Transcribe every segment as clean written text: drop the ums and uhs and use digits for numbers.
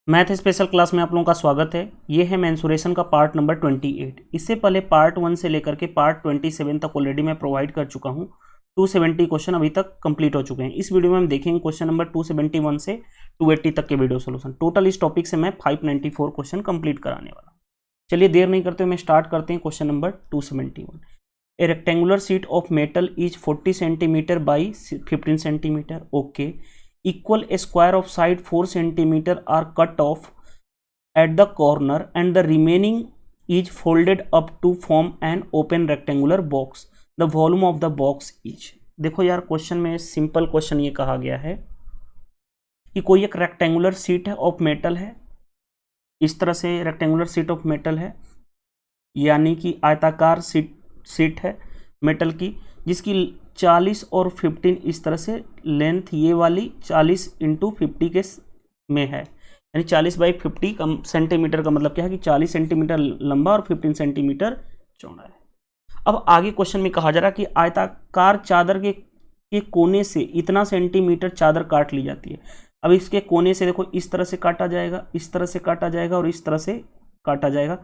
Math special class में आप लोगों का स्वागत है। ये है मेंसुरेशन का पार्ट नंबर 28। इससे पहले पार्ट 1 से लेकर के पार्ट 27 तक ऑलरेडी मैं प्रोवाइड कर चुका हूँ। 270 क्वेश्चन अभी तक कंप्लीट हो चुके हैं। इस वीडियो में हम देखेंगे क्वेश्चन नंबर 271 से 280 तक के वीडियो सोल्यूशन। टोटल इस टॉपिक से मैं 594 क्वेश्चन कंप्लीट कराने वाला हूँ। चलिए देर नहीं करते हुए स्टार्ट करते हैं question number 271। A rectangular sheet of metal is 40 centimetre by 15 centimetre. Okay, equal a square of side 4 centimeter are cut off at the corner and the remaining is folded up to form an open rectangular box. The volume of the box is। देखो यार, question में simple question ये कहा गया है कि कोई एक रेक्टेंगुलर शीट है ऑफ मेटल है। इस तरह से रेक्टेंगुलर शीट ऑफ मेटल है, यानी कि आयताकार शीट है मेटल की, जिसकी 40 और 15 इस तरह से लेंथ, ये वाली 40 इंटू 50 के में है, यानी 40 बाई 50 सेंटीमीटर का मतलब क्या है कि 40 सेंटीमीटर लंबा और 15 सेंटीमीटर चौड़ा है। अब आगे क्वेश्चन में कहा जा रहा है कि आयताकार चादर के कोने से इतना सेंटीमीटर चादर काट ली जाती है। अब इसके कोने से देखो, इस तरह से काटा जाएगा, इस तरह से काटा जाएगा और इस तरह से काटा जाएगा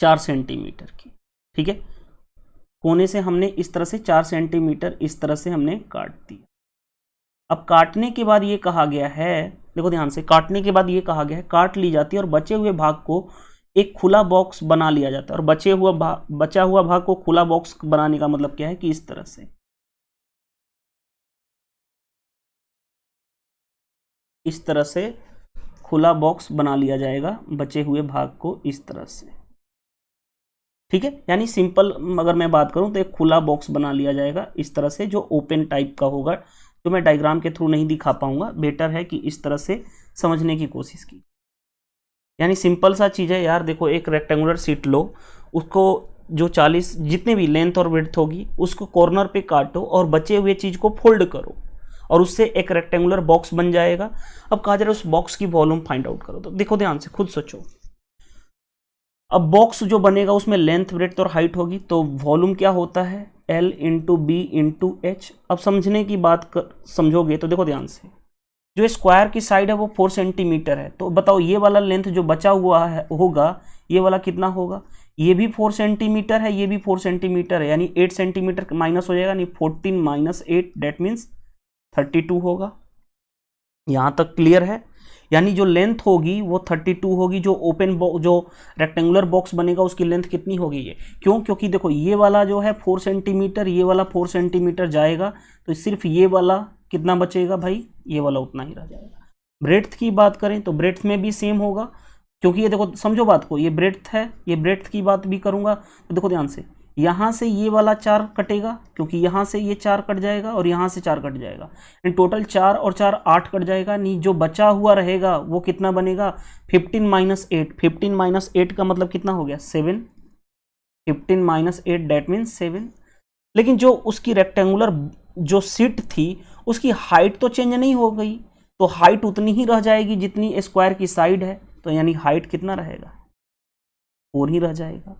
4 सेंटीमीटर की। ठीक है, कोने से हमने इस तरह से 4 सेंटीमीटर इस तरह से हमने काट दिया। अब काटने के बाद ये कहा गया है, देखो ध्यान से, काटने के बाद ये कहा गया है काट ली जाती है और बचे हुए भाग को एक खुला बॉक्स बना लिया जाता है। और बचा हुआ भाग को खुला बॉक्स बनाने का मतलब क्या है कि इस तरह से, इस तरह से खुला बॉक्स बना लिया जाएगा बचे हुए भाग को इस तरह से। ठीक है, यानी सिंपल अगर मैं बात करूं तो एक खुला बॉक्स बना लिया जाएगा इस तरह से, जो ओपन टाइप का होगा। तो मैं डायग्राम के थ्रू नहीं दिखा पाऊंगा, बेटर है कि इस तरह से समझने की कोशिश की। यानी सिंपल सा चीज़ है यार। देखो, एक रेक्टेंगुलर शीट लो, उसको जो 40 जितने भी लेंथ और विड्थ होगी उसको कॉर्नर पे काटो और बचे हुए चीज़ को फोल्ड करो और उससे एक रेक्टेंगुलर बॉक्स बन जाएगा। अब कहा जा रहा है उस बॉक्स की वॉल्यूम फाइंड आउट करो। तो देखो ध्यान से, खुद सोचो। अब बॉक्स जो बनेगा उसमें लेंथ, ब्रेड्थ और हाइट होगी, तो वॉल्यूम क्या होता है, L into B into H. अब समझने की बात समझोगे तो देखो ध्यान से, जो स्क्वायर की साइड है वो 4 सेंटीमीटर है। तो बताओ ये वाला लेंथ जो बचा हुआ है होगा, ये वाला कितना होगा, ये भी 4 सेंटीमीटर है, ये भी 4 सेंटीमीटर है, यानी 8 सेंटीमीटर माइनस हो जाएगा, यानी 14 माइनस 8 डेट मीन्स 32 होगा। यहाँ तक क्लियर है? यानी जो लेंथ होगी वो 32 होगी। जो जो रेक्टेंगुलर बॉक्स बनेगा उसकी लेंथ कितनी होगी ये, क्यों? क्योंकि देखो ये वाला जो है 4 सेंटीमीटर, ये वाला 4 सेंटीमीटर जाएगा, तो सिर्फ ये वाला कितना बचेगा भाई, ये वाला उतना ही रह जाएगा। ब्रेड्थ की बात करें तो ब्रेड्थ में भी सेम होगा, क्योंकि ये देखो समझो बात को, ये ब्रेड्थ है, ये ब्रेड्थ की बात भी करूंगा तो देखो ध्यान से, यहाँ से ये वाला 4 कटेगा, क्योंकि यहाँ से ये 4 कट जाएगा और यहाँ से 4 कट जाएगा, टोटल 4 और 4 8 कट जाएगा। नहीं, जो बचा हुआ रहेगा वो कितना बनेगा, 15 माइनस 8। 15 माइनस 8 का मतलब कितना हो गया, 7। 15 माइनस 8 डेट मीन्स 7। लेकिन जो उसकी रेक्टेंगुलर जो शीट थी उसकी हाइट तो चेंज नहीं हो गई, तो हाइट उतनी ही रह जाएगी जितनी स्क्वायर की साइड है। तो यानी हाइट कितना रहेगा, 4 ही रह जाएगा।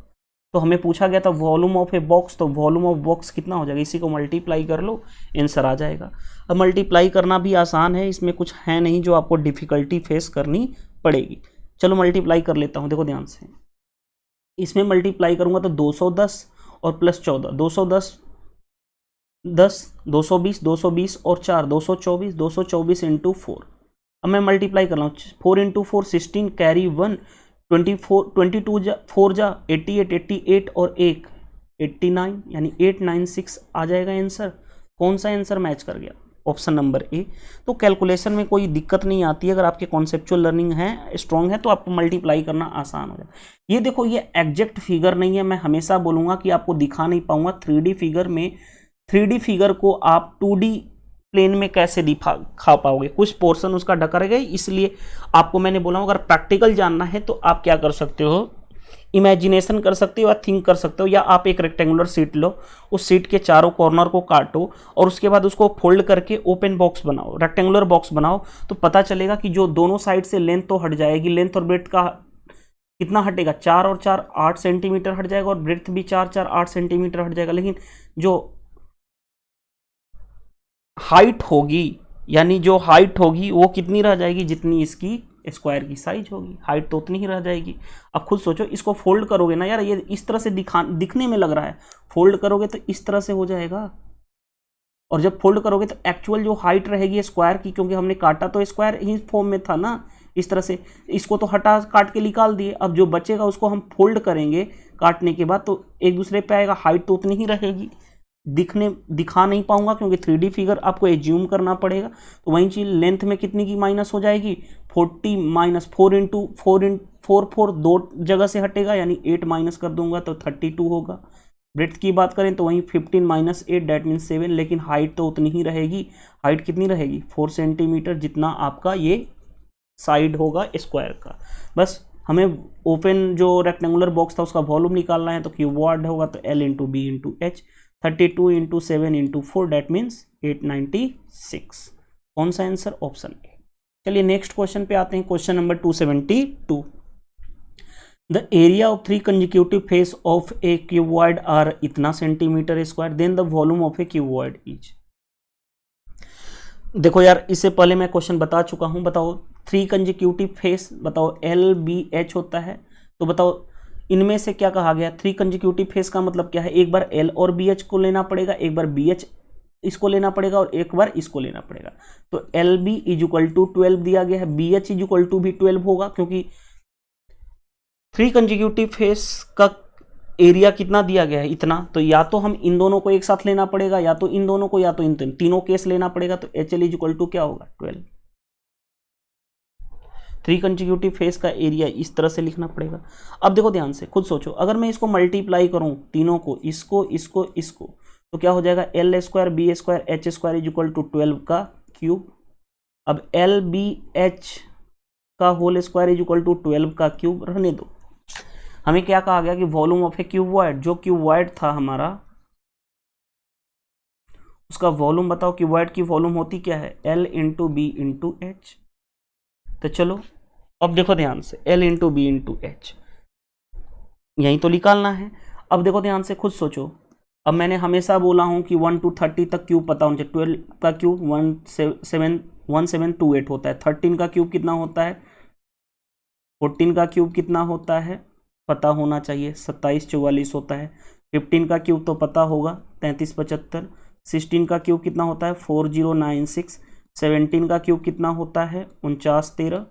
तो हमें पूछा गया था वॉल्यूम ऑफ ए बॉक्स, तो वॉल्यूम ऑफ बॉक्स कितना हो जाएगा, इसी को मल्टीप्लाई कर लो, आंसर आ जाएगा। अब मल्टीप्लाई करना भी आसान है, इसमें कुछ है नहीं जो आपको डिफिकल्टी फेस करनी पड़ेगी। चलो मल्टीप्लाई कर लेता हूँ। देखो ध्यान से, इसमें मल्टीप्लाई करूँगा तो 210 और प्लस 14, 210 10, 220, 220 और 4 224, 224 इंटू 4। अब मैं मल्टीप्लाई कर रहा हूँ, 4 इंटू 4 16, कैरी 1 24, 22 4 जा 88, 88 और 1 89, यानी 896 आ जाएगा आंसर। कौन सा आंसर मैच कर गया, ऑप्शन नंबर ए। तो कैलकुलेशन में कोई दिक्कत नहीं आती है, अगर आपके कॉन्सेप्चुअल लर्निंग है, स्ट्रॉन्ग है, तो आपको मल्टीप्लाई करना आसान हो जाए। ये देखो, ये एग्जैक्ट फिगर नहीं है, मैं हमेशा बोलूँगा कि आपको दिखा नहीं पाऊँगा 3D फिगर में। 3D फिगर को आप 2D प्लेन में कैसे दिखा पाओगे, कुछ पोर्शन उसका ढका रहेगा। इसलिए आपको मैंने बोला अगर प्रैक्टिकल जानना है तो आप क्या कर सकते हो, इमेजिनेशन कर सकते हो या थिंक कर सकते हो, या आप एक रेक्टेंगुलर शीट लो, उस शीट के चारों कॉर्नर को काटो और उसके बाद उसको फोल्ड करके ओपन बॉक्स बनाओ, रेक्टेंगुलर बॉक्स बनाओ, तो पता चलेगा कि जो दोनों साइड से लेंथ तो हट जाएगी, लेंथ और ब्रेड्थ का कितना हटेगा, 4 और 4 8 सेंटीमीटर हट जाएगा और ब्रेड्थ भी 4 4 8 सेंटीमीटर हट जाएगा। लेकिन जो हाइट होगी यानी जो हाइट होगी वो कितनी रह जाएगी, जितनी इसकी स्क्वायर की साइज होगी, हाइट तो उतनी ही रह जाएगी। अब खुद सोचो, इसको फोल्ड करोगे ना यार, ये इस तरह से दिखने में लग रहा है, फोल्ड करोगे तो इस तरह से हो जाएगा, और जब फोल्ड करोगे तो एक्चुअल जो हाइट रहेगी स्क्वायर की, क्योंकि हमने काटा तो स्क्वायर ही फॉर्म में था ना, इस तरह से इसको तो हटा काट के निकाल दिए, अब जो बचेगा उसको हम फोल्ड करेंगे काटने के बाद, तो एक दूसरे पे आएगा, हाइट तो उतनी ही रहेगी, दिखा नहीं पाऊंगा क्योंकि 3D फिगर आपको एज्यूम करना पड़ेगा। तो वही चीज लेंथ में कितनी की माइनस हो जाएगी, 40 माइनस 4 इंटू 4 दो जगह से हटेगा, यानी 8 माइनस कर दूंगा तो 32 होगा। ब्रेड्थ की बात करें तो वहीं 15 माइनस 8 डेट मीन 7, लेकिन हाइट तो उतनी ही रहेगी, हाइट कितनी रहेगी 4 सेंटीमीटर, जितना आपका ये साइड होगा स्क्वायर का। बस हमें ओपन जो रेक्टेंगुलर बॉक्स था उसका वॉल्यूम निकालना है, तो क्यूबॉइड होगा तो L into B into H, 32 into 7 into 4 that means 896। कौन सा आंसर, ऑप्शन ए। चलिए नेक्स्ट क्वेश्चन पे आते हैं, question number 272। The area of 3 consecutive face of a cuboid are इतना centimetre square, then the volume of a cuboid is. देखो यार, इससे पहले मैं क्वेश्चन बता चुका हूं, बताओ 3 कंजिक्यूटिव फेस, बताओ एल बी एच होता है, तो बताओ इनमें से क्या कहा गया, 3 कंजिक्यूटिव फेस का मतलब क्या है, एक बार एल और बी एच को लेना पड़ेगा, एक बार बी एच इसको लेना पड़ेगा, और एक बार इसको लेना पड़ेगा। तो L B is equal to 12 दिया गया है, B H is equal to भी 12 होगा, क्योंकि 3 कंजिक्यूटिव फेस का एरिया कितना दिया गया है, इतना, तो या तो हम इन दोनों को एक साथ लेना पड़ेगा, या तो इन दोनों को, या तो इन तीनों केस लेना पड़ेगा, तो H L is equal to क्या होगा 12। 3 कंजिक्यूटिव फेस का एरिया इस तरह से लिखना पड़ेगा। अब देखो ध्यान से, खुद सोचो, अगर मैं इसको मल्टीप्लाई करूं तीनों को, इसको इसको इसको, तो क्या हो जाएगा, L square B square H square is equal to 12 का क्यूब। अब एल बी एच का whole square is equal to 12 का क्यूब, रहने दो। हमें क्या कहा गया कि वॉल्यूम ऑफ ए क्यूबॉइड, जो क्यूबॉइड था हमारा उसका वॉल्यूम बताओ, क्यूबॉइड की वॉल्यूम होती क्या है, L into B into H. तो चलो अब देखो ध्यान से, L into B into H यही तो निकालना है। अब देखो ध्यान से, खुद सोचो, अब मैंने हमेशा बोला हूं कि 1 to 30 तक क्यूब पता होना चाहिए। 12 का क्यूब 1728 होता है, 13 का क्यूब कितना होता है, 14 का क्यूब कितना होता है पता होना चाहिए, 2744 होता है। 15 का क्यूब तो पता होगा 3375। 16 का क्यूब कितना होता है 4096। 17 का क्यूब कितना होता है 4913।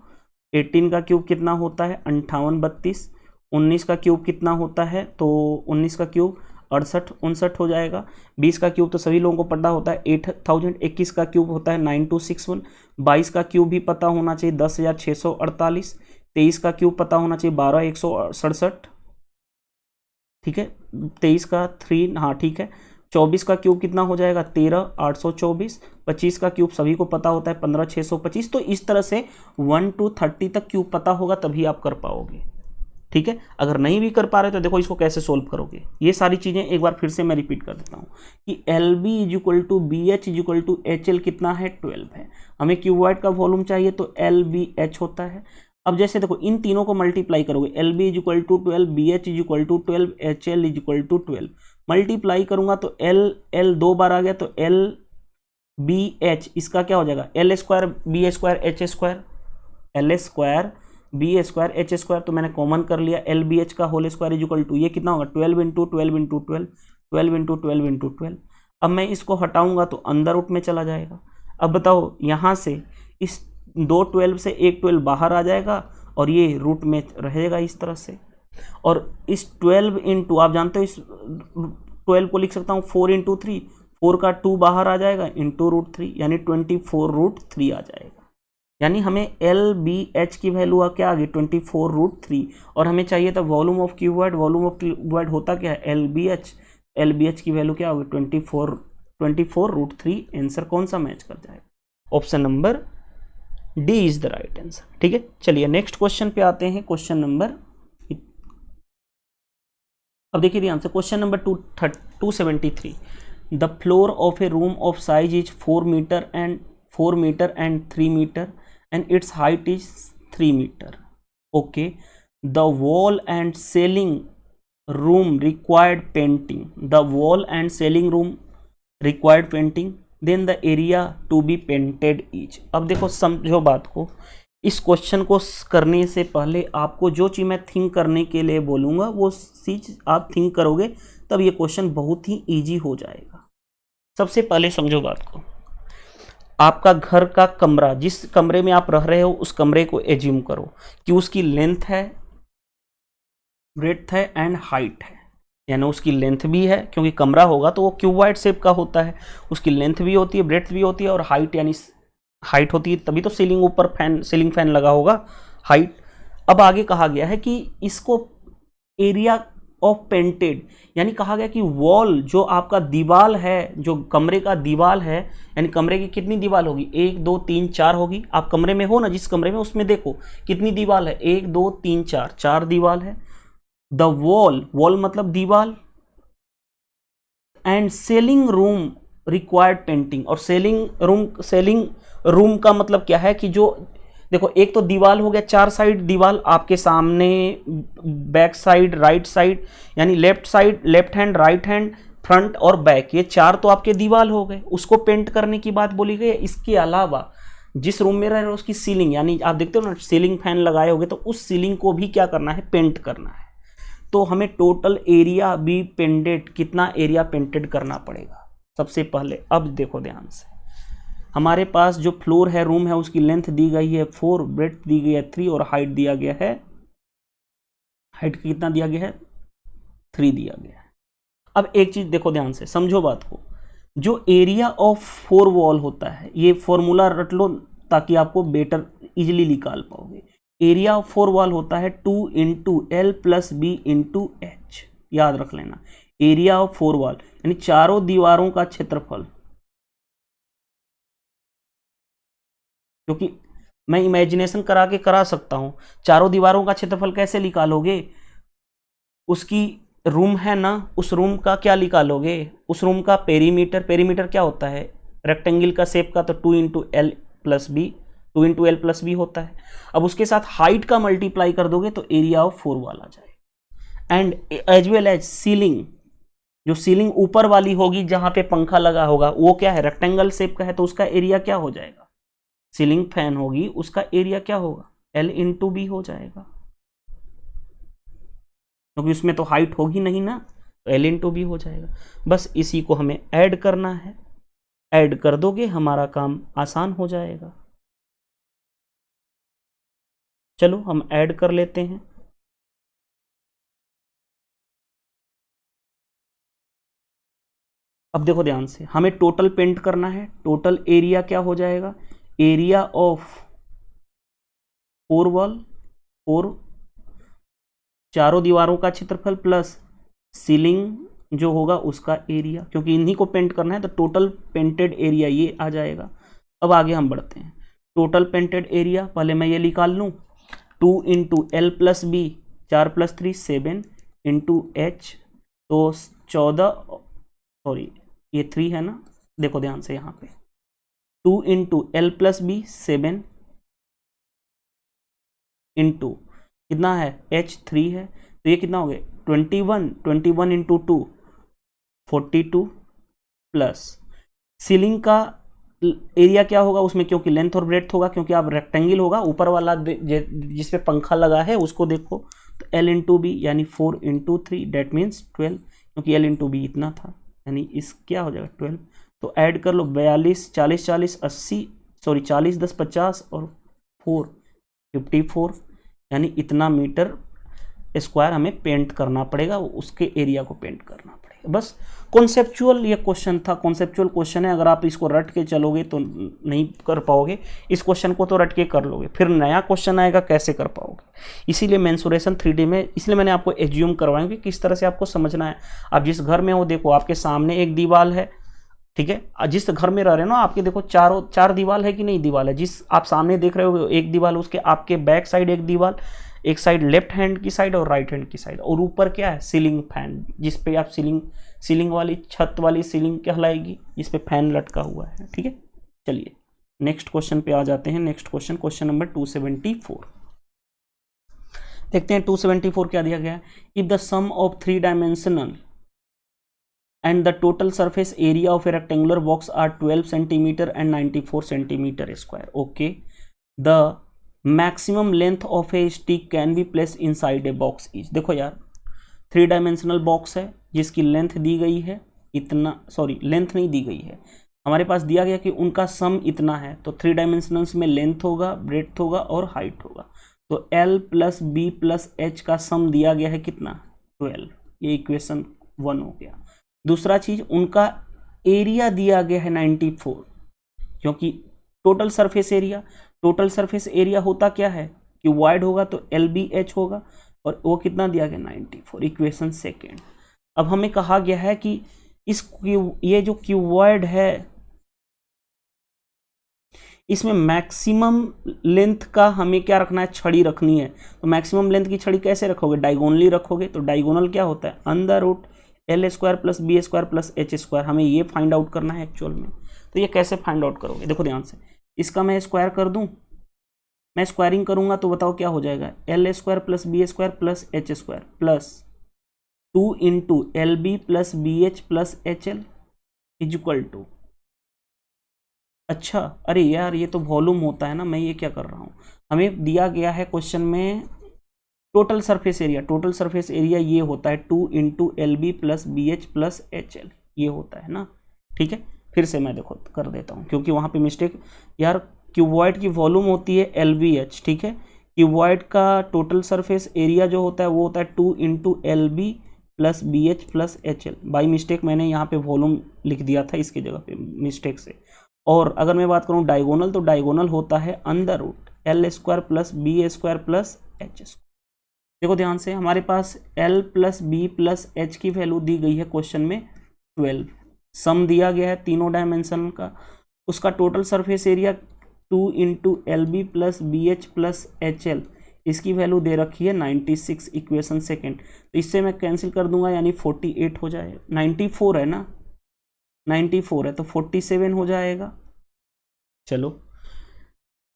18 का क्यूब कितना होता है 5832। 19 का क्यूब कितना होता है, तो 19 का क्यूब 6859 हो जाएगा। 20 का क्यूब तो सभी लोगों को पता होता है 8000। 21 का क्यूब होता है 9261। 22 का क्यूब भी पता होना चाहिए 10648। 23 का क्यूब पता होना चाहिए 12167। ठीक है, 23 का 3, हाँ ठीक है। 24 का क्यूब कितना हो जाएगा 13824। 25 का क्यूब सभी को पता होता है 15625। तो इस तरह से 1 to 30 तक क्यूब पता होगा तभी आप कर पाओगे। ठीक है, अगर नहीं भी कर पा रहे तो देखो इसको कैसे सोल्व करोगे। ये सारी चीजें एक बार फिर से मैं रिपीट कर देता हूँ कि L B is equal to B H is equal to H L कितना है 12 है। हमें क्यूबॉइड का वॉल्यूम चाहिए तो एल बी एच होता है। अब जैसे देखो इन तीनों को मल्टीप्लाई करोगे, L B is equal to 12, B H is equal to 12, H L is equal to 12। Multiply करूंगा तो एल एल 2 बार आ गया तो एल बी एच इसका क्या हो जाएगा L square B square H square, L square B square H square, तो मैंने कॉमन कर लिया। एल बी एच का whole square is equal to ये कितना होगा 12 इंटू 12 इंटू 12, 12 इंटू 12 इंटू 12। अब मैं इसको हटाऊंगा तो अंदर रूट में चला जाएगा। अब बताओ यहाँ से इस 2 12 से एक 12 बाहर आ जाएगा और ये रूट में रहेगा इस तरह से। और इस 12 इंटू आप जानते हो इस 12 को लिख सकता हूँ 4 इंटू 3, 4 का 2 बाहर आ जाएगा इंटू रूट 3, यानी 24 रूट 3 आ जाएगा। यानी हमें एल बी एच की वैल्यू क्या आ गई 24 रूट 3। और हमें चाहिए था volume of cuboid. Volume of cuboid होता क्या है L B H. L B H की वैल्यू क्या होगी 24 रूट 3। आंसर कौन सा मैच कर जाएगा, option number D is the right answer. ठीक है, चलिए नेक्स्ट क्वेश्चन पे आते हैं, क्वेश्चन नंबर, अब देखिए ध्यान से, question number 273। The floor of a room of size is 4 metre and 3 metre and its height is 3 meter. Okay, the wall and ceiling room required painting. The wall and ceiling room required painting. Then the area to be painted is. अब देखो समझो बात को, इस question को करने से पहले आपको जो चीज़ मैं थिंक करने के लिए बोलूँगा वो चीज़ आप थिंक करोगे, तब ये क्वेश्चन बहुत ही ईजी हो जाएगा। सबसे पहले समझो बात को, आपका घर का कमरा, जिस कमरे में आप रह रहे हो उस कमरे को एज्यूम करो कि उसकी लेंथ है, ब्रेड्थ है एंड हाइट है। यानी उसकी लेंथ भी है, क्योंकि कमरा होगा तो वो क्यूबॉइड शेप का होता है, उसकी लेंथ भी होती है, ब्रेड्थ भी होती है और हाइट, यानी हाइट होती है, तभी तो सीलिंग ऊपर फैन, सीलिंग फैन लगा होगा, हाइट। अब आगे कहा गया है कि इसको एरिया ऑफ पेंटेड, यानी कहा गया कि वॉल, जो आपका दीवार है, जो कमरे का दीवार है, यानी कमरे की कितनी दीवार होगी, 1 2 3 4 होगी। आप कमरे में हो ना, जिस कमरे में, उसमें देखो कितनी दीवार है, 1 2 3 4, 4 दीवार है। द वॉल, वॉल मतलब दीवार, and selling room required painting. और सेलिंग रूम का मतलब क्या है कि जो देखो, एक तो दीवार हो गया, 4 साइड दीवार आपके सामने, बैक साइड, राइट साइड, यानी left side, left hand, right hand, front और बैक, ये 4 तो आपके दीवार हो गए, उसको पेंट करने की बात बोली गई है। इसके अलावा जिस रूम में रह रहे हो उसकी सीलिंग, यानी आप देखते हो ना सीलिंग फैन लगाए होगे, तो उस सीलिंग को भी क्या करना है, पेंट करना है। तो हमें टोटल एरिया बी पेंटेड, कितना एरिया पेंटेड करना पड़ेगा सबसे पहले। अब देखो ध्यान से, हमारे पास जो फ्लोर है, रूम है, उसकी लेंथ दी गई है 4, ब्रेड्थ दी गई है 3 और हाइट दिया गया है, हाइट कितना दिया गया है, 3 दिया गया है। अब एक चीज देखो ध्यान से, समझो बात को, जो एरिया ऑफ 4 वॉल होता है, ये फॉर्मूला रट लो ताकि आपको बेटर इजिली निकाल पाओगे। एरिया ऑफ 4 वॉल होता है 2 into L plus B into H, याद रख लेना। एरिया ऑफ 4 वॉल यानी चारों दीवारों का क्षेत्रफल, क्योंकि मैं इमेजिनेशन करा के करा सकता हूं। चारों दीवारों का क्षेत्रफल कैसे निकालोगे, उसकी रूम है ना, उस रूम का क्या निकालोगे, उस रूम का पेरीमीटर, पेरीमीटर क्या होता है, रेक्टेंगल का शेप का, तो 2 into L plus B, 2 into L plus B होता है। अब उसके साथ हाइट का मल्टीप्लाई कर दोगे तो एरिया ऑफ 4 वॉल आ जाएगा। And as well as ceiling, जो सीलिंग ऊपर वाली होगी जहां पे पंखा लगा होगा, वो क्या है, रेक्टेंगल शेप का है, तो उसका एरिया क्या हो जाएगा, सीलिंग फैन होगी उसका एरिया क्या होगा, एल इंटू बी हो जाएगा, क्योंकि उसमें तो हाइट होगी नहीं ना, तो एल इंटू बी हो जाएगा। बस इसी को हमें ऐड करना है, ऐड कर दोगे हमारा काम आसान हो जाएगा। चलो हम ऐड कर लेते हैं। अब देखो ध्यान से, हमें टोटल पेंट करना है, टोटल एरिया क्या हो जाएगा, एरिया ऑफ 4 वॉल, 4 चारों दीवारों का क्षेत्रफल प्लस सीलिंग जो होगा उसका एरिया, क्योंकि इन्हीं को पेंट करना है तो टोटल पेंटेड एरिया ये आ जाएगा। अब आगे हम बढ़ते हैं, टोटल पेंटेड एरिया पहले मैं ये निकाल लूँ, 2 into L plus B, 4 plus 3 7 into H, तो 14, सॉरी ये 3 है ना, देखो ध्यान से यहाँ पे 2 into L plus B 7 into कितना है एच 3 है, तो ये कितना हो गया 21 इंटू 2 42 प्लस सीलिंग का एरिया क्या होगा उसमें, क्योंकि लेंथ और ब्रेड्थ होगा, क्योंकि आप रेक्टेंगल होगा, ऊपर वाला जिस पे पंखा लगा है उसको देखो, तो एल इंटू बी यानी 4 इंटू 3 डेट मीन्स 12, क्योंकि एल इंटू बी इतना था, यानी इस क्या हो जाएगा 12। तो ऐड कर लो 42 40 40 80, सॉरी 40 10 50 और 4 54, यानी इतना मीटर स्क्वायर हमें पेंट करना पड़ेगा, उसके एरिया को पेंट करना पड़ेगा। बस कॉन्सेप्चुअल ये क्वेश्चन था, कॉन्सेप्चुअल क्वेश्चन है, अगर आप इसको रट के चलोगे तो नहीं कर पाओगे, इस क्वेश्चन को तो रट के कर लोगे, फिर नया क्वेश्चन आएगा कैसे कर पाओगे। इसीलिए मेंसुरेशन 3D में, इसलिए मैंने आपको एज्यूम करवाएंगे किस तरह से आपको समझना है। आप जिस घर में हो देखो, आपके सामने एक दीवार है, ठीक है, जिस घर में रह रहे हो ना आपके देखो चार दीवार है कि नहीं, दीवार है, जिस आप सामने देख रहे हो एक दीवार, उसके आपके बैक साइड एक दीवार, एक साइड लेफ्ट हैंड की साइड और राइट हैंड की साइड, और ऊपर क्या है सीलिंग फैन, जिस पे आप सीलिंग वाली छत वाली सीलिंग कहलाएगी, जिस पे फैन लटका हुआ है, ठीक है। चलिए नेक्स्ट क्वेश्चन पे आ जाते हैं। नेक्स्ट क्वेश्चन, क्वेश्चन नंबर 274 देखते हैं। 274 क्या दिया गया है, if the sum of 3 dimensional and the total surface area of a rectangular box are 12 centimeter and 94 centimeter square. Okay, the maximum length of a stick can be placed inside a box is, देखो यार 3 dimensional box है जिसकी length दी गई है इतना, sorry length नहीं दी गई है, हमारे पास दिया गया कि उनका सम इतना है, तो 3 डायमेंशनल्स में लेंथ होगा, ब्रेड्थ होगा और हाइट होगा, तो L plus B plus H का सम दिया गया है कितना 12, ये इक्वेशन 1 हो गया। दूसरा चीज उनका एरिया दिया गया है 94, क्योंकि टोटल सरफेस एरिया होता क्या है कि वाइड होगा तो LBH होगा, और वो कितना दिया गया 94, इक्वेशन सेकेंड। अब हमें कहा गया है कि ये जो क्यूबॉइड है इसमें मैक्सिमम लेंथ का हमें क्या रखना है, छड़ी रखनी है, तो मैक्सिमम लेंथ की छड़ी कैसे रखोगे, डायगोनली रखोगे, तो डायगोनल क्या होता है under root L square plus B square plus H square, हमें ये फाइंड आउट करना है एक्चुअल में। तो ये कैसे फाइंड आउट करोगे, देखो ध्यान से, इसका मैं स्क्वायर कर दूं, मैं स्क्वायरिंग करूंगा तो बताओ क्या हो जाएगा, L square plus B square plus H square plus 2 into LB plus BH plus HL is equal to, अच्छा अरे यार ये तो वॉल्यूम होता है ना, मैं ये क्या कर रहा हूँ, हमें दिया गया है क्वेश्चन में टोटल सरफेस एरिया ये होता है 2 into LB plus BH plus HL, ये होता है ना, ठीक है। फिर से मैं देखो कर देता हूँ क्योंकि वहाँ पे मिस्टेक, यार क्यूबॉइड की वॉल्यूम होती है LVH, ठीक है, क्यूबॉइड का टोटल सरफेस एरिया जो होता है वो होता है 2 into LB plus BH plus HL, by mistake मैंने यहाँ पे वॉल्यूम लिख दिया था इसकी जगह पे मिस्टेक से। और अगर मैं बात करूँ डायगोनल, तो डायगोनल होता है under root L square plus B square plus H square. देखो ध्यान से, हमारे पास L plus B plus H की वैल्यू दी गई है क्वेश्चन में 12, सम दिया गया है तीनों डायमेंशन का, उसका total surface area 2 into LB plus BH plus HL, इसकी वैल्यू दे रखी है 96, इक्वेशन सेकेंड, तो इससे मैं कैंसिल कर दूंगा यानी 48 हो जाएगा, 94 है ना, 94 है तो 47 हो जाएगा। चलो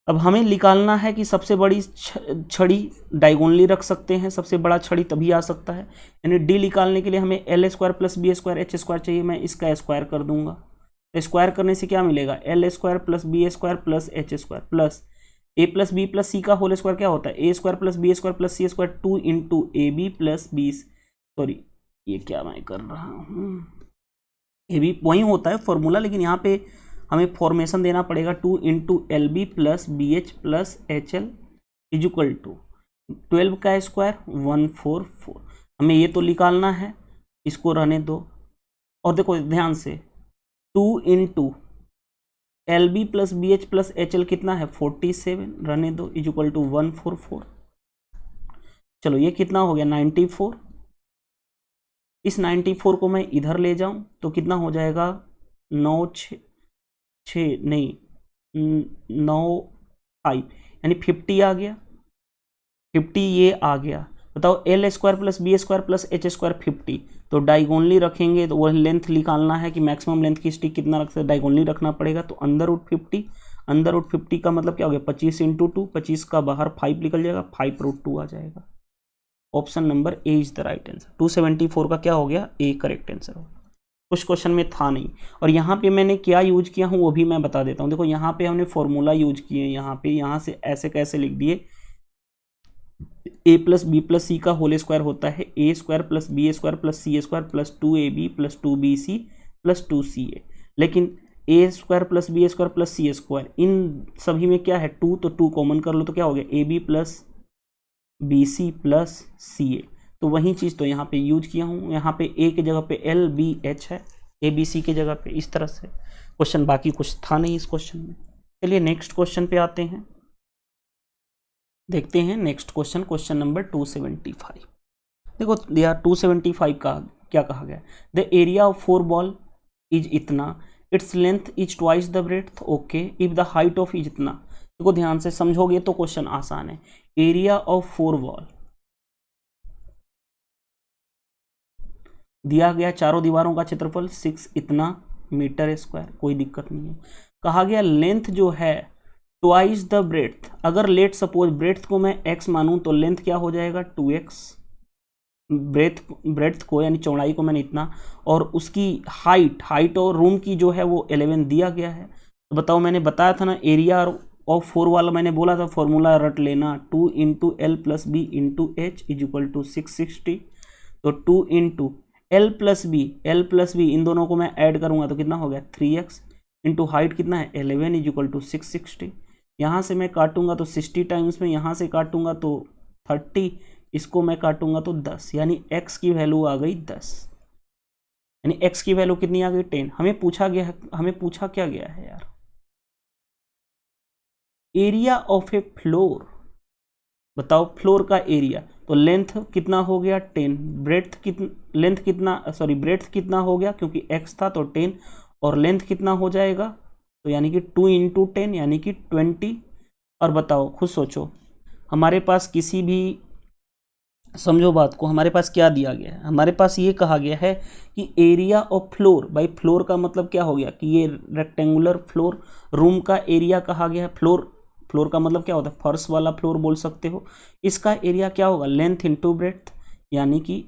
अब हमें निकालना है कि सबसे बड़ी छड़ी डायगोनली रख सकते हैं, सबसे बड़ा छड़ी तभी आ सकता है, यानी डी निकालने के लिए हमें L square plus B square H square चाहिए, मैं इसका स्क्वायर कर दूंगा, स्क्वायर करने से क्या मिलेगा L square plus B square plus H square plus A plus B plus C का होल स्क्वायर क्या होता है A square plus B square plus C square 2 into A B plus B, sorry ये क्या मैं कर रहा हूँ, ए बी वही होता है फॉर्मूला, लेकिन यहाँ पे हमें फॉर्मेशन देना पड़ेगा 2 into LB plus BH plus HL is equal to 12 का स्क्वायर 144, हमें ये तो निकालना है, इसको रहने दो, और देखो ध्यान से 2 into LB plus BH plus HL कितना है 47, रहने दो, इज इक्वल टू 144। चलो ये कितना हो गया 94, इस 94 को मैं इधर ले जाऊं तो कितना हो जाएगा 5 यानी 50 आ गया, 50 ये आ गया, बताओ L square plus B square plus H square 50, तो डायगोनली रखेंगे तो वह लेंथ निकालना है कि मैक्सिमम लेंथ की स्टिक कितना रख सकते, डायगोनली रखना पड़ेगा, तो अंडर रूट 50 का मतलब क्या हो गया 25 इंटू 2, 25 का बाहर 5 निकल जाएगा, 5√2 आ जाएगा, option number A is the right answer. 274 का क्या हो गया ए करेक्ट आंसर हो, कुछ क्वेश्चन में था नहीं। और यहाँ पे मैंने क्या यूज किया हूँ वो भी मैं बता देता हूँ, देखो यहाँ पे हमने फॉर्मूला यूज किए, यहाँ से ऐसे कैसे लिख दिए, A plus B plus C का होल स्क्वायर होता है A square plus B square plus C square plus 2AB plus 2BC plus 2CA, लेकिन A square plus B square plus C square इन सभी में क्या है 2, तो 2 कॉमन कर लो तो क्या हो गया AB plus BC plus CA, तो वही चीज़ तो यहाँ पे यूज किया हूँ, यहाँ पे ए की जगह पे LBH है, ABC की जगह पे, इस तरह से क्वेश्चन, बाकी कुछ था नहीं इस क्वेश्चन में। चलिए नेक्स्ट क्वेश्चन पे आते हैं, देखते हैं नेक्स्ट क्वेश्चन, क्वेश्चन नंबर 275। देखो यार 275 का क्या कहा गया, the area of 4 wall is इतना, its length is twice the breadth, okay, if the height of is इतना, देखो ध्यान से समझोगे तो क्वेश्चन आसान है, एरिया ऑफ 4 बॉल दिया गया, चारों दीवारों का क्षेत्रफल 6 इतना मीटर स्क्वायर, कोई दिक्कत नहीं है, कहा गया लेंथ जो है ट्वाइस द ब्रेड्थ, अगर लेट सपोज ब्रेड्थ को मैं x मानूं तो लेंथ क्या हो जाएगा 2x, ब्रेथ को यानी चौड़ाई को मैंने इतना, और उसकी हाइट और रूम की जो है वो 11 दिया गया है। तो बताओ, मैंने बताया था ना एरिया ऑफ 4 वाला, मैंने बोला था फॉर्मूला रट लेना, 2 into L plus B into H is equal to 660। तो 2 इंटू एल प्लस बी इन दोनों को मैं ऐड करूंगा तो कितना हो गया 3x, इंटू हाइट कितना है 11 इज इक्वल टू 660। यहाँ से मैं काटूंगा तो 60 टाइम्स में, यहाँ से काटूंगा तो 30, इसको मैं काटूंगा तो 10, यानी x की वैल्यू आ गई 10, यानी x की वैल्यू कितनी आ गई 10। हमें पूछा क्या गया है यार, एरिया ऑफ ए फ्लोर। बताओ फ्लोर का एरिया, तो लेंथ कितना हो गया 10, ब्रेड्थ कितना हो गया, क्योंकि x था तो 10, और लेंथ कितना हो जाएगा, तो यानी कि 2 इंटू 10 यानी कि 20। और बताओ, खुद सोचो, हमारे पास किसी भी, समझो बात को, हमारे पास क्या दिया गया है, हमारे पास ये कहा गया है कि एरिया ऑफ फ्लोर, भाई फ्लोर का मतलब क्या हो गया कि ये रेक्टेंगुलर फ्लोर, रूम का एरिया कहा गया है, फ्लोर का मतलब क्या होता है, फर्श वाला फ्लोर बोल सकते हो। इसका एरिया क्या होगा, लेंथ इंटू ब्रेड्थ, यानी कि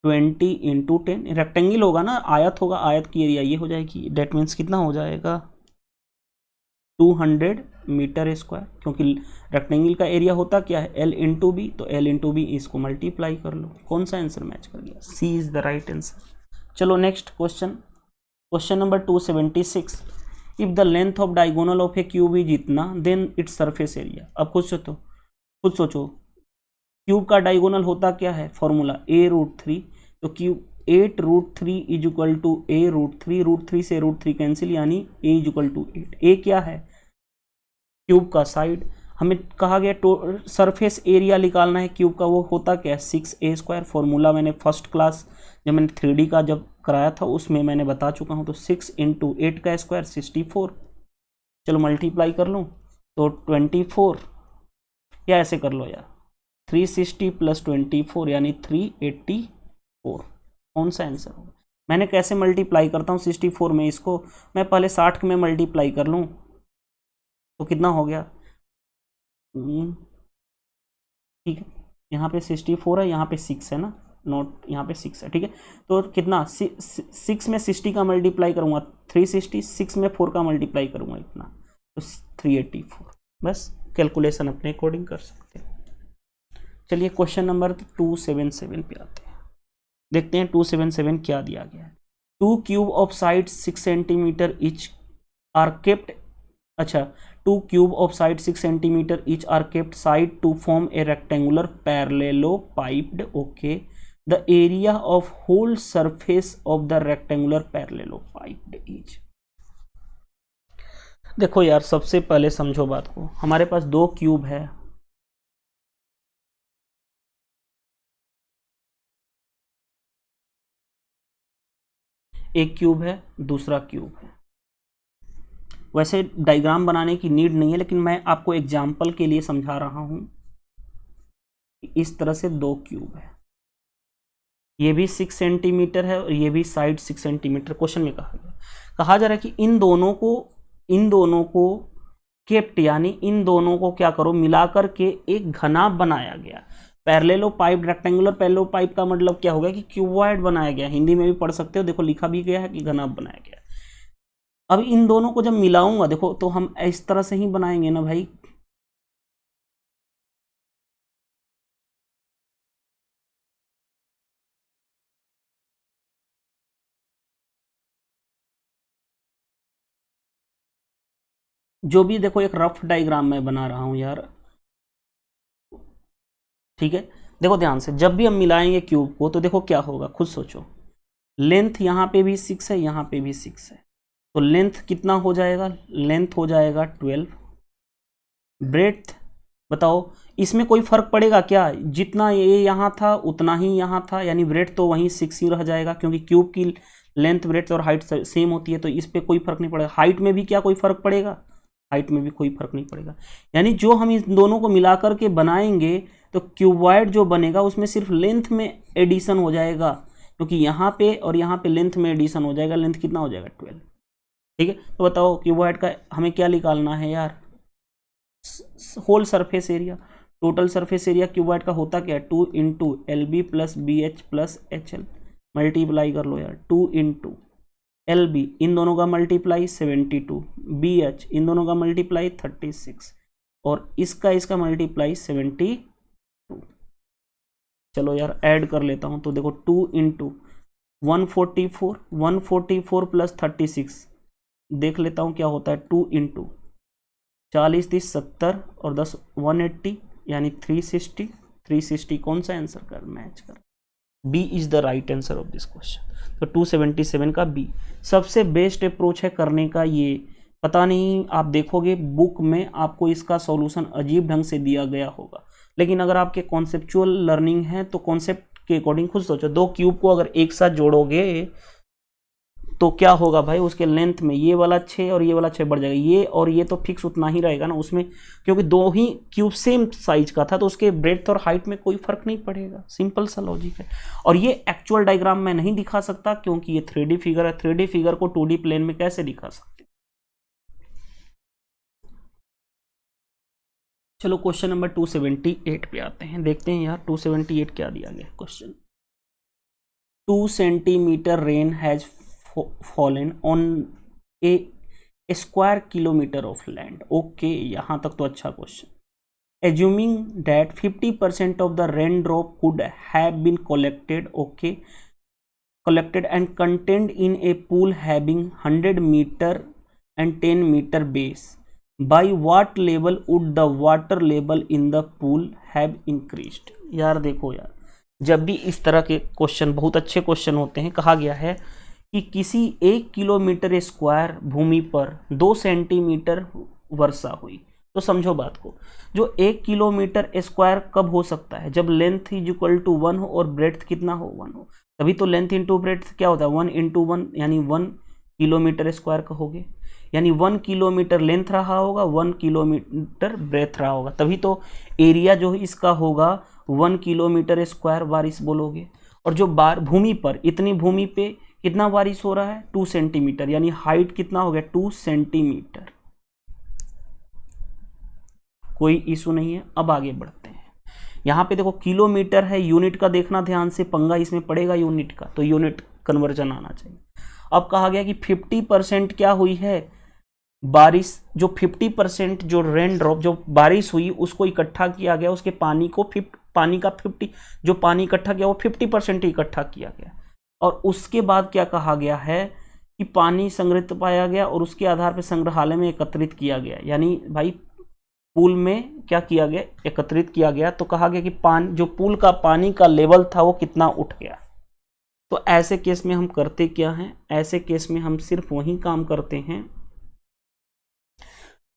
20 इंटू 10, रेक्टेंगल होगा ना, आयत होगा, आयत की एरिया ये हो जाएगी, डेट मीन्स कितना हो जाएगा 200 मीटर स्क्वायर, क्योंकि रेक्टेंगल का एरिया होता क्या है L इंटू बी, तो L इंटू बी इसको मल्टीप्लाई कर लो। कौन सा आंसर मैच कर गया, C is the right answer. चलो next question number 276, if the length of diagonal of a cube is इतना देन इट्स सरफेस एरिया। अब खुद सोचो क्यूब का डायगोनल होता क्या है, फॉर्मूला a√3, तो cube 8√3 is equal to a√3, √3 से √3 कैंसिल, यानी a is equal to 8। a क्या है, क्यूब का साइड, हमें कहा गया सरफेस एरिया निकालना है क्यूब का, वो होता क्या है 6a²। फॉर्मूला मैंने फर्स्ट क्लास जब मैंने 3D का जब कराया था उसमें मैंने बता चुका हूँ। तो 6 इंटू 8 का स्क्वायर 64, चलो मल्टीप्लाई कर लूँ तो 24, या ऐसे कर लो यार 360 प्लस 24 यानी 384। कौन सा आंसर होगा, मैंने कैसे मल्टीप्लाई करता हूँ 64 में, इसको मैं पहले 60 में मल्टीप्लाई कर लूँ तो कितना हो गया, ठीक है, यहाँ पे 64 है, यहाँ पे 6 है ना, नोट यहाँ पे 6 है, ठीक है। तो कितना 6 में 60 का मल्टीप्लाई करूँगा 360, 6 में 4 का मल्टीप्लाई करूँगा इतना, तो 384। बस कैलकुलेशन अपने अकॉर्डिंग कर सकते हैं। चलिए क्वेश्चन नंबर 277 पे आते हैं, देखते हैं 277 क्या दिया गया है। 2 cube of side 6 centimetre each are kept, अच्छा 2 cube of side 6 centimetre each are kept side to form a rectangular parallelepiped, okay, the area of whole surface of the rectangular parallelepiped is. देखो यार, सबसे पहले समझो बात को, हमारे पास 2 cube है, एक क्यूब है दूसरा क्यूब है। वैसे डायग्राम बनाने की नीड नहीं है, लेकिन मैं आपको एग्जाम्पल के लिए समझा रहा हूं। इस तरह से 2 क्यूब है, ये भी 6 सेंटीमीटर है और ये भी साइड 6 सेंटीमीटर। क्वेश्चन में कहा जा रहा है कि इन दोनों को केप्ट, यानी इन दोनों को क्या करो मिलाकर के एक घनाभ बनाया गया। पैरेललोपाइप, रेक्टेंगुलर पैरेललोपाइप का मतलब क्या होगा कि क्यूबॉइड बनाया गया, हिंदी में भी पढ़ सकते हो, देखो लिखा भी गया है कि घनाभ बनाया गया। अब इन दोनों को जब मिलाऊंगा, देखो तो हम इस तरह से ही बनाएंगे ना भाई, जो भी देखो एक रफ डायग्राम मैं बना रहा हूं यार, ठीक है। देखो ध्यान से, जब भी हम मिलाएंगे क्यूब को तो देखो क्या होगा, खुद सोचो, लेंथ यहाँ पे भी 6 है, यहाँ पे भी 6 है, तो लेंथ कितना हो जाएगा, लेंथ हो जाएगा 12। ब्रेड्थ बताओ, इसमें कोई फर्क पड़ेगा क्या, जितना ये यहाँ था उतना ही यहाँ था, यानी ब्रेड्थ तो वहीं 6 ही रह जाएगा, क्योंकि क्यूब की लेंथ ब्रेड्थ और हाइट सेम होती है, तो इस पर कोई फर्क नहीं पड़ेगा। हाइट में भी क्या कोई फर्क पड़ेगा, हाइट में भी कोई फर्क नहीं पड़ेगा। यानी जो हम इस दोनों को मिलाकर के बनाएंगे तो क्यूबॉइड जो बनेगा उसमें सिर्फ लेंथ में एडिशन हो जाएगा, क्योंकि यहाँ पे और यहाँ पे लेंथ में एडिशन हो जाएगा, लेंथ कितना हो जाएगा 12, ठीक है। तो बताओ क्यूबॉइड का हमें क्या निकालना है यार, whole surface area. Total surface area cuboid का होता क्या है, 2 into L B plus B H plus H L, multiply कर लो यार, 2 इंटू एल बी इन दोनों का मल्टीप्लाई 72, बी एच इन दोनों का मल्टीप्लाई 36 और इसका मल्टीप्लाई 72। चलो यार ऐड कर लेता हूँ, तो देखो 2 इंटू 144 प्लस 36 देख लेता हूँ क्या होता है, 2 इंटू 40 30 70 और 10 180 यानी 360 कौन सा आंसर कर मैच कर, B is the right answer of this question. तो 277 का बी सबसे बेस्ट अप्रोच है करने का। ये पता नहीं आप देखोगे बुक में आपको इसका सॉल्यूशन अजीब ढंग से दिया गया होगा, लेकिन अगर आपके कॉन्सेप्चुअल लर्निंग है तो कॉन्सेप्ट के अकॉर्डिंग खुद सोचो। दो क्यूब को अगर एक साथ जोड़ोगे तो क्या होगा भाई, उसके लेंथ में ये वाला 6 और ये वाला 6 बढ़ जाएगा, ये और ये तो फिक्स उतना ही रहेगा ना उसमें, क्योंकि दो ही क्यूब सेम साइज का था तो उसके ब्रेड्थ और हाइट में कोई फर्क नहीं पड़ेगा। सिंपल सा लॉजिक है। और ये एक्चुअल डायग्राम मैं नहीं दिखा सकता क्योंकि ये 3D फिगर है, 3D फिगर को 2D प्लेन में कैसे दिखा सकते। चलो क्वेश्चन नंबर 278 पे आते हैं, देखते हैं यार 278 क्या दिया गया question. 2 centimetre rain has fallen on a square kilometre of land. Okay, यहां तक तो अच्छा question. Assuming that 50% of the rain drop could have been collected, okay, collected and contained in a pool having 100 meter and 10 meter base, by what level would the water level in the pool have increased। यार देखो यार, जब भी इस तरह के question बहुत अच्छे क्वेश्चन होते हैं, कहा गया है कि किसी 1 किलोमीटर स्क्वायर भूमि पर 2 सेंटीमीटर वर्षा हुई, तो समझो बात को, जो 1 किलोमीटर स्क्वायर कब हो सकता है, जब लेंथ इज इक्वल टू 1 हो और ब्रेड्थ कितना हो, 1 हो, तभी तो लेंथ इंटू ब्रेड्थ क्या होता है, 1 इंटू 1 यानी 1 किलोमीटर स्क्वायर कहोगे, यानी 1 किलोमीटर लेंथ रहा होगा, 1 किलोमीटर ब्रेथ रहा होगा, तभी तो एरिया जो इसका होगा 1 किलोमीटर स्क्वायर बारिश बोलोगे। और जो भूमि पर, इतनी भूमि पे कितना बारिश हो रहा है, 2 सेंटीमीटर, यानी हाइट कितना हो गया, 2 सेंटीमीटर। कोई इशू नहीं है। अब आगे बढ़ते हैं। यहाँ पे देखो किलोमीटर है, यूनिट का देखना ध्यान से, पंगा इसमें पड़ेगा यूनिट का, तो यूनिट कन्वर्जन आना चाहिए। अब कहा गया कि 50% क्या हुई है बारिश, जो 50% जो रेन ड्रॉप जो बारिश हुई उसको इकट्ठा किया गया, उसके पानी को पानी का 50 जो पानी इकट्ठा किया वो 50% इकट्ठा किया गया। और उसके बाद क्या कहा गया है कि पानी संग्रहित पाया गया और उसके आधार पर संग्रहालय में एकत्रित किया गया, यानी भाई पूल में क्या किया गया, एकत्रित किया गया। तो कहा गया कि जो पूल का पानी का लेवल था वो कितना उठ गया। तो ऐसे केस में हम करते क्या हैं, ऐसे केस में हम सिर्फ वही काम करते हैं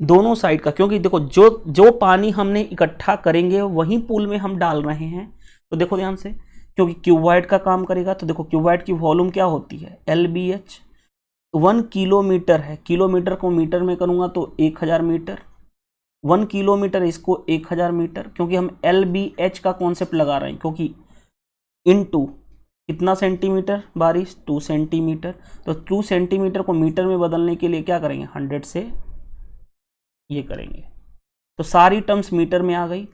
दोनों साइड का, क्योंकि देखो जो पानी हमने इकट्ठा करेंगे वही पूल में हम डाल रहे हैं। तो देखो ध्यान से, क्योंकि क्यूबॉइड का काम करेगा, तो देखो क्यूबॉइड की वॉल्यूम क्या होती है, LBH। 1 किलोमीटर है, किलोमीटर को मीटर में करूंगा तो 1000 मीटर, 1 किलोमीटर इसको 1000 मीटर, क्योंकि हम LBH का कॉन्सेप्ट लगा रहे हैं, क्योंकि इनटू कितना सेंटीमीटर बारिश, 2 सेंटीमीटर। तो 2 सेंटीमीटर को मीटर में बदलने के लिए क्या करेंगे, 100 से ये करेंगे, तो सारी टर्म्स मीटर में आ गई।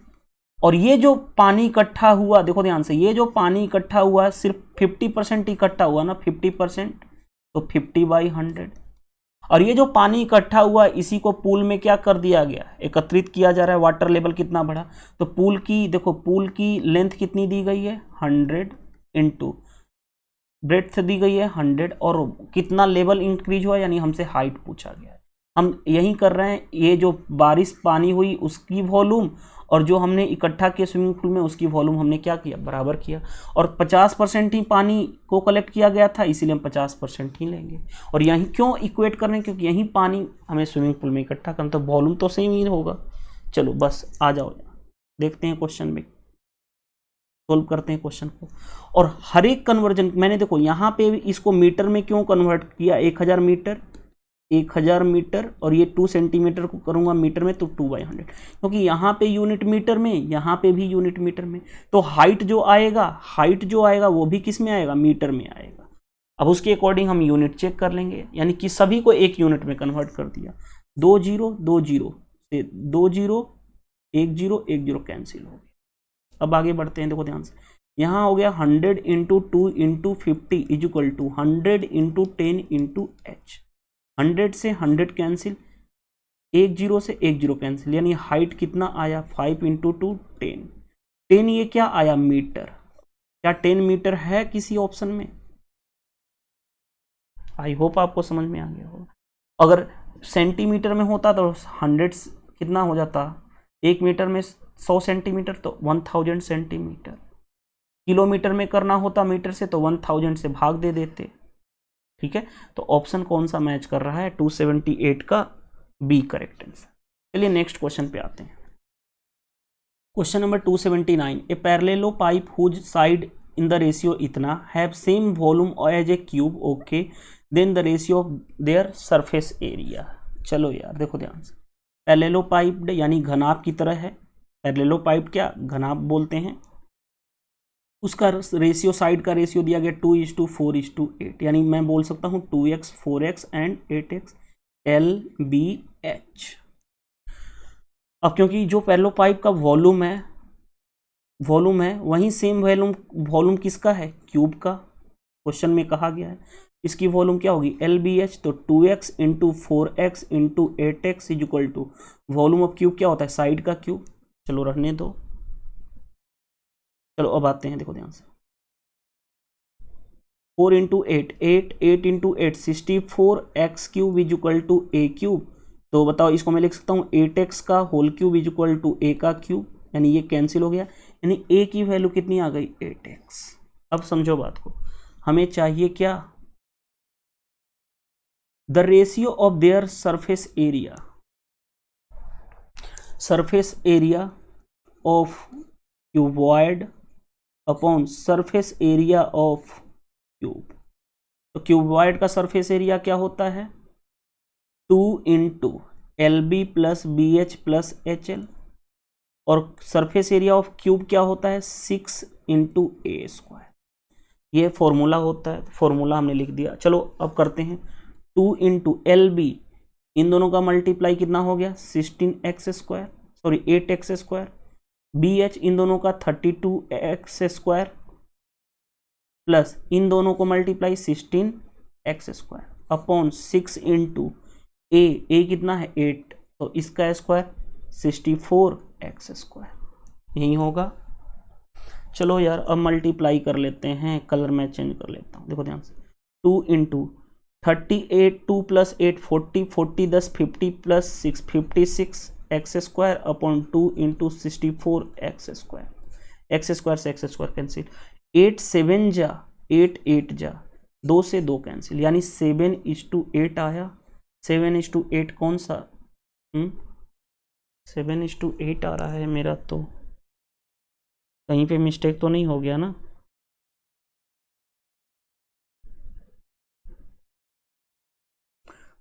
और ये जो पानी इकट्ठा हुआ, देखो ध्यान से, ये जो पानी इकट्ठा हुआ सिर्फ 50% इकट्ठा हुआ ना, 50%, तो 50/100। और ये जो पानी इकट्ठा हुआ इसी को पूल में क्या कर दिया गया, एकत्रित किया जा रहा है। वाटर लेवल कितना बढ़ा, तो पूल की देखो, पूल की लेंथ कितनी दी गई है, 100 इंटू ब्रेड्थ दी गई है 100, और कितना लेवल इंक्रीज हुआ, यानी हमसे हाइट पूछा गया है। हम यही कर रहे हैं, ये जो बारिश पानी हुई उसकी वॉल्यूम और जो हमने इकट्ठा किया स्विमिंग पूल में उसकी वॉल्यूम हमने क्या किया, बराबर किया। और 50% ही पानी को कलेक्ट किया गया था, इसीलिए हम 50% ही लेंगे। और यहीं क्यों इक्वेट कर रहे हैं, क्योंकि यही पानी हमें स्विमिंग पूल में इकट्ठा करना, तो वॉल्यूम तो सेम ही होगा। चलो बस आ जाओ, देखते हैं क्वेश्चन में, सोल्व करते हैं क्वेश्चन को। और हर एक कन्वर्जन मैंने देखो यहाँ पे इसको मीटर में क्यों कन्वर्ट किया, 1000 मीटर 1000 मीटर, और ये 2 सेंटीमीटर को करूँगा मीटर में तो 2/100, क्योंकि यहाँ पे यूनिट मीटर में, यहाँ पे भी यूनिट मीटर में। तो हाइट जो आएगा वो भी किस में आएगा, मीटर में आएगा। अब उसके अकॉर्डिंग हम यूनिट चेक कर लेंगे, यानी कि सभी को एक यूनिट में कन्वर्ट कर दिया। 2 0 2 0 से 2 0 1 0 कैंसिल हो गया। अब आगे बढ़ते हैं, देखो ध्यान से, यहाँ हो गया 100 into 2 into 50 is equal to 100 into 10 into H. 100 से 100 कैंसिल, 1 0 से 1 0 कैंसिल, यानी हाइट कितना आया 5 इंटू 2 10। 10 ये क्या आया मीटर, क्या 10 मीटर है किसी ऑप्शन में? आई होप आपको समझ में आ गया होगा। अगर सेंटीमीटर में होता तो 100 कितना हो जाता, 1 मीटर में 100 सेंटीमीटर तो 1000 सेंटीमीटर। किलोमीटर में करना होता मीटर से तो 1000 से भाग दे देते। ठीक है, तो ऑप्शन कौन सा मैच कर रहा है? 278 का बी करेक्ट आंसर। चलिए नेक्स्ट क्वेश्चन पे आते हैं। Question number 279, a parallelepiped whose side in the ratio इतना have same volume as a cube, okay, then the ratio of their surface area. चलो यार देखो ध्यान से, पैरेललो पाइप यानी घनाभ की तरह है। पैरेललो पाइप क्या घनाभ बोलते हैं, उसका रेशियो, साइड का रेशियो दिया गया 2:4:8, यानी मैं बोल सकता हूँ 2x 4x and 8x LBH। अब क्योंकि जो पैरेललो पाइप का वॉल्यूम है वहीं सेम वॉल्यूम किसका है? क्यूब का। क्वेश्चन में कहा गया है इसकी वॉल्यूम क्या होगी? LBH। तो 2x into 4x into 8x is equal to volume of cube क्या होता है? साइड का क्यूब। चलो रहने दो, चलो अब आते हैं, देखो ध्यान से, 4 into 8 8 into 8 64x cube is equal to a cube. तो बताओ इसको मैं लिख सकता हूँ 8x का whole cube is equal to a का क्यूब, यानी ये कैंसिल हो गया, यानी a की वैल्यू कितनी आ गई? 8x। अब समझो बात को, हमें चाहिए क्या? The ratio of their surface area, surface area of cuboid upon surface area of cube. तो क्यूबॉइड का सरफेस एरिया क्या होता है? 2 into LB plus BH plus HL, और सरफेस एरिया ऑफ क्यूब क्या होता है? 6 इंटू ए स्क्वायर। ये फॉर्मूला होता है, फॉर्मूला हमने लिख दिया। चलो अब करते हैं, 2 इंटू LB, इन दोनों का मल्टीप्लाई कितना हो गया? 16x square, sorry 8x square. BH इन दोनों का 32x स्क्वायर, प्लस इन दोनों को multiply 16x square upon 6 into A कितना है? 8, तो इसका स्क्वायर 64x स्क्वायर, यही होगा। चलो यार अब मल्टीप्लाई कर लेते हैं, कलर मैं चेंज कर लेता हूँ, देखो ध्यान से, 2 into 38 2 plus 8 40 40 10 50 plus 6 56x square upon 2 into 64x square. X square से एक्स स्क्वायर कैंसिल, 8 7 जा 8 8 जा, 2 से 2 कैंसिल, यानी 7:8 आया। 7:8 कौन सा? 7:8 आ रहा है मेरा, तो कहीं पे मिस्टेक तो नहीं हो गया ना?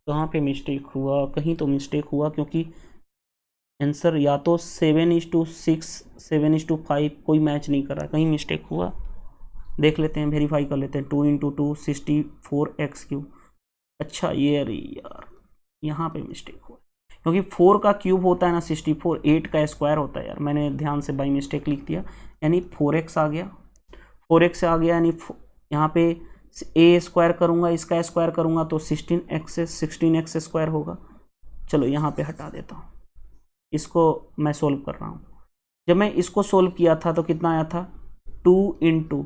कहाँ पे मिस्टेक हुआ? कहीं तो मिस्टेक हुआ, क्योंकि आंसर या तो 7:6 7:5 कोई मैच नहीं कर रहा, कहीं मिस्टेक हुआ। देख लेते हैं, वेरीफाई कर लेते हैं। 2 इंटू 2 64x क्यूब। अच्छा ये अरे यार यहाँ पे मिस्टेक हुआ, क्योंकि 4 का क्यूब होता है ना 64, 8 का स्क्वायर होता है यार, मैंने ध्यान से बाई मिस्टेक लिख दिया, यानी 4x आ गया। 4x आ गया, यानी यहाँ पे a स्क्वायर करूँगा, इसका स्क्वायर करूँगा तो 16x स्क्वायर होगा। चलो यहाँ पे हटा देता हूँ, इसको मैं सोल्व कर रहा हूँ। जब मैं इसको सोल्व किया था तो कितना आया था? 2 इंटू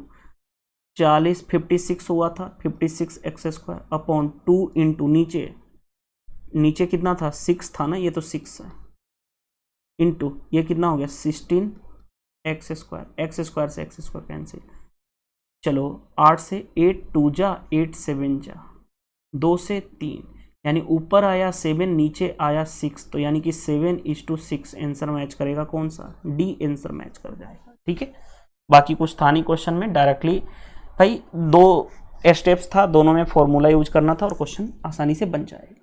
40 56 हुआ था, 56x स्क्वायर अपॉन 2 इंटू नीचे कितना था? 6 था ना, ये तो 6 है, इंटू ये कितना हो गया? 16x square. एक्स स्क्वायर से एक्स स्क्वायर कैंसिल। चलो 8 से 8 2 जा 8 7 जा, 2 से 3, यानी ऊपर आया 7 नीचे आया 6, तो यानी कि 7:6 आंसर मैच करेगा कौन सा? डी आंसर मैच कर जाएगा। ठीक है, बाकी कुछ था नहीं क्वेश्चन में, डायरेक्टली भाई 2 स्टेप्स था, दोनों में फॉर्मूला यूज करना था और क्वेश्चन आसानी से बन जाएगा।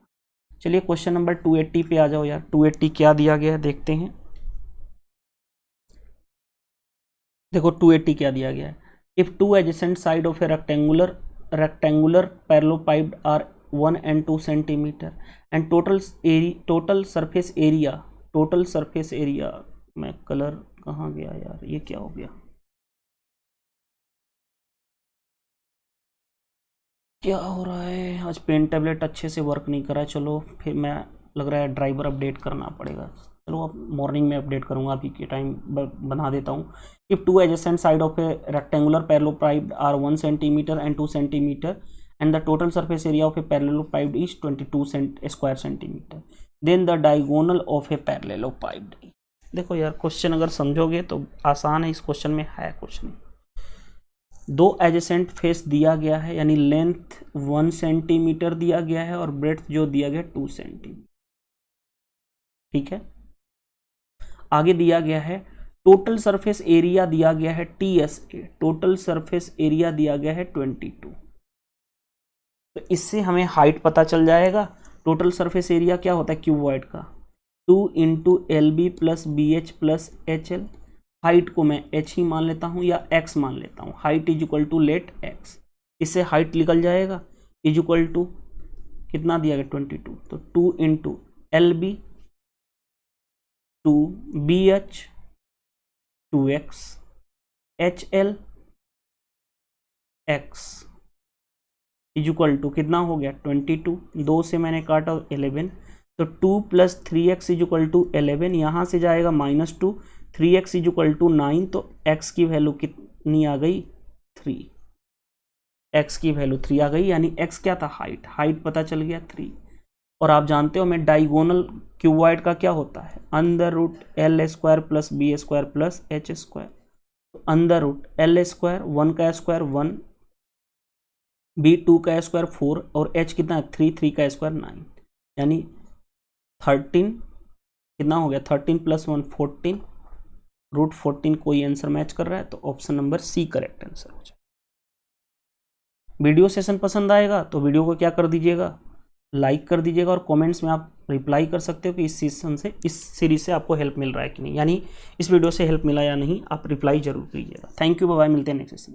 चलिए क्वेश्चन नंबर 280 पे आ जाओ यार। 280 क्या दिया गया है देखते हैं। देखो 280 क्या दिया गया है। If 2 adjacent side of a rectangular parallelepiped are 1 and 2 centimeter and total surface area मैं कलर कहाँ गया यार, ये क्या हो गया, क्या हो रहा है आज, पेन टैबलेट अच्छे से वर्क नहीं कर रहा है। चलो फिर मैं, लग रहा है ड्राइवर अपडेट करना पड़ेगा। चलो अब मॉर्निंग में अपडेट करूंगा, अभी के टाइम बना देता हूँ। If two adjacent side of a rectangular parallelepiped are 1 centimetre and 2 centimetre and the total surface area of a parallelepiped is 22 square centimetre, then the diagonal of a parallelepiped. देखो यार question अगर समझोगे तो आसान है, इस क्वेश्चन में है कुछ नहीं। दो एडजेसेंट फेस दिया गया है, यानी लेंथ 1 सेंटीमीटर दिया गया है और ब्रेड्थ जो दिया गया 2 सेंटीमीटर, ठीक है। आगे दिया गया है टोटल सरफेस एरिया दिया गया है TSA, टोटल सरफेस एरिया दिया गया है 22। तो इससे हमें हाइट पता चल जाएगा। टोटल सरफेस एरिया क्या होता है क्यूबॉइड का, 2 × LB + BH + HL। हाइट को मैं h ही मान लेता हूँ या x मान लेता हूँ, हाइट = लेट x, इससे हाइट निकल जाएगा = कितना दिया गया 22, तो 2 × LB 2BH 2x HL x = कितना हो गया 22, 2 से मैंने काटा 11, तो 2 + 3x = 11, यहाँ से जाएगा -2, 3x = 9, तो x की वैल्यू कितनी आ गई 3, x की वैल्यू 3 आ गई, यानी x क्या था हाइट पता चल गया 3। और आप जानते हो मैं डायगोनल क्यूबॉइड का क्या होता है, √L² + B² + H², तो √L², 1 का स्क्वायर 1, B 2 का स्क्वायर 4 और H कितना है 3 का स्क्वायर 9, यानी 13 कितना हो गया 13 + 1 14, √14 कोई आंसर मैच कर रहा है, तो option number C correct answer हो जाए। वीडियो सेशन पसंद आएगा तो वीडियो को क्या कर दीजिएगा, लाइक कर दीजिएगा, और कमेंट्स में आप रिप्लाई कर सकते हो कि इस सेशन से, इस सीरीज से आपको हेल्प मिल रहा है कि नहीं, यानी इस वीडियो से हेल्प मिला या नहीं, आप रिप्लाई जरूर कीजिएगा। थैंक यू, बाय बाय, मिलते हैं नेक्स्ट सेशन।